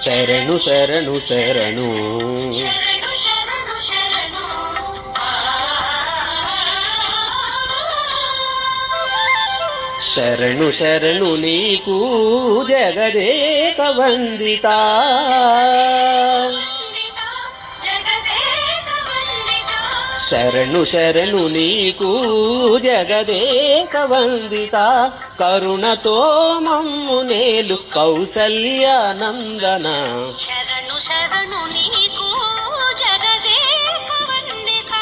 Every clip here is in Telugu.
శరణు శరణు శరణు శరణు శరణు నీకు జగదేక వందిత శరణు శరణు నీకు జగదేక వందిత కరుణతో మమ్ము నేలు కౌసల్యానందన శరణు శరణు నీకు జగదేక వందిత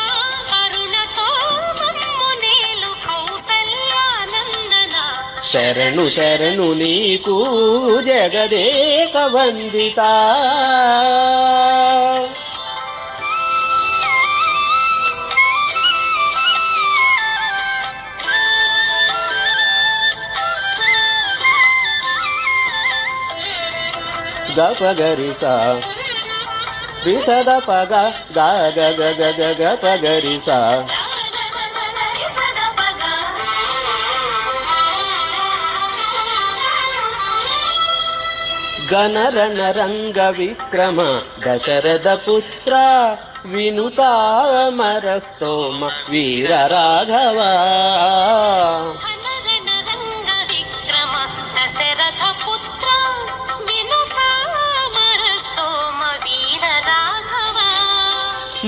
కరుణతో మమ్ము నేలు కౌసల్యానందన శరణు శరణు నీకు జగదేక వందిత గపగరిస విసద పగ గ గ గ గ గపగరిస గణరణ రంగ విక్రమ దశరథ పుత్ర వినుతామరస్తోమ వీర రాఘవ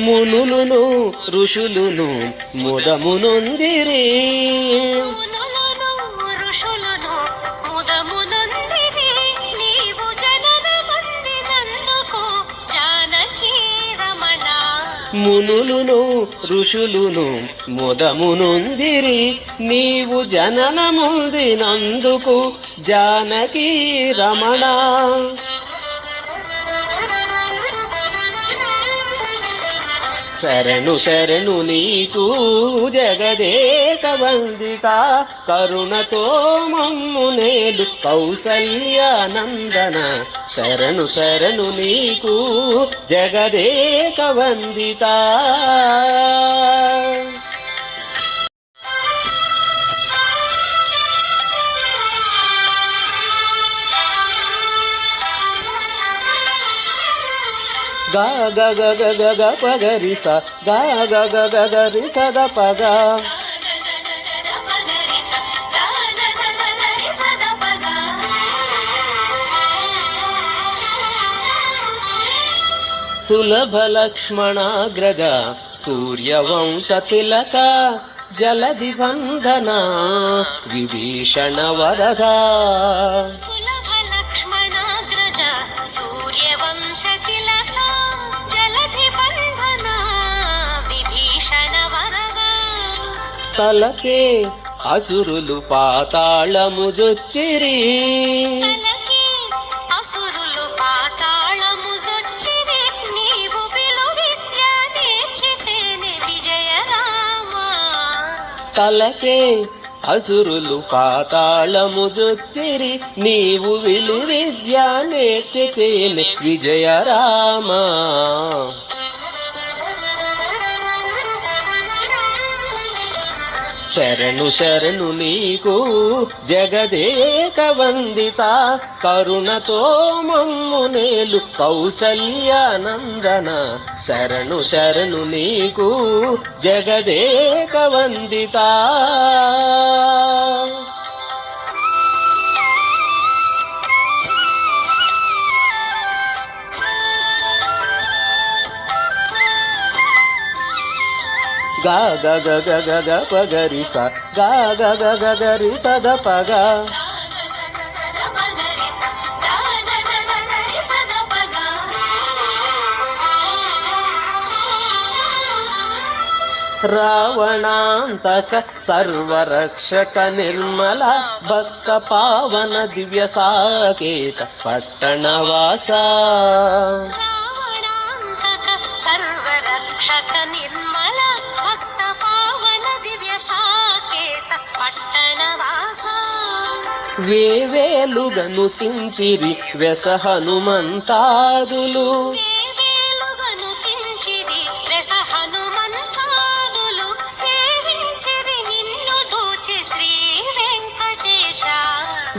మునులును ఋషులును ముదమునొందిరి మునులును ఋషులును ముదమునొందిరి నీవు జననముందినందుకు జానకీ రమణ శరణు శరణు నీకు జగదేక వందిత కరుణతో మమ్ము నేలు కౌసల్యానందన శరణు శరణు నీకు జగదేక వందిత గా గ గ గ గ గ పగరిస గా గ గ గ గ రిస ద పగ సులభ లక్ష్మణాగ్రజ సూర్యవంశ తిలక జలధి బంధన విభీషణ వరద తలకే అసురులు పాతాళము జొచ్చిరి తలకే అసురులు పాతాళము జొచ్చిరి నీవు విలు విద్య నేర్చితేనే విజయ రామా శరణు శరణు నీకు జగదేక వందిత కరుణతో మమ్ము నేలు కౌసల్యానందన శరణు శరణు నీకు జగదేక వందిత గా గ గ గ గ గ పగరిస గా గ గ గ గ రిస ద పగ రావణాంతక సర్వరక్షక నిర్మల భక్త పావన దివ్య సాకేత పట్టణవాస వేవేలుగను తించిరి వెస హనుమంతాదులు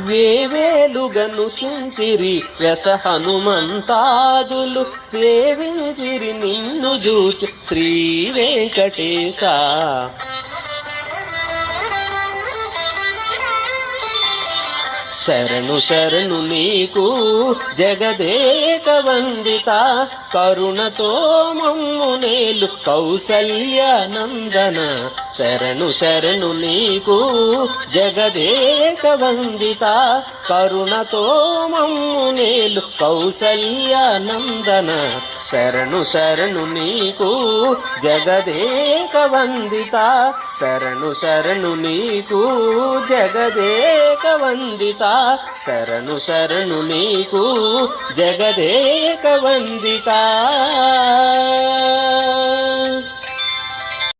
వేవేలుగను చుంచిరి వ్యస హనుమంతాదులు సేవించిరి నిన్ను జూచి శ్రీ వెంకటేశ. శరణు శరణు నీకు జగదేక వందిత కరుణతో మమ్ము నేలు కౌసల్య నందన. శరణు శరణు నీకు జగదేక వందిత కరుణతో మమ్ము నేలు కౌసల్య నందన. శరణు శరణు నీకు జగదేక వందిత శరణు శరణు నీకు జగదేక వందిత శరణు శరణు నీకు జగదేక వందిత.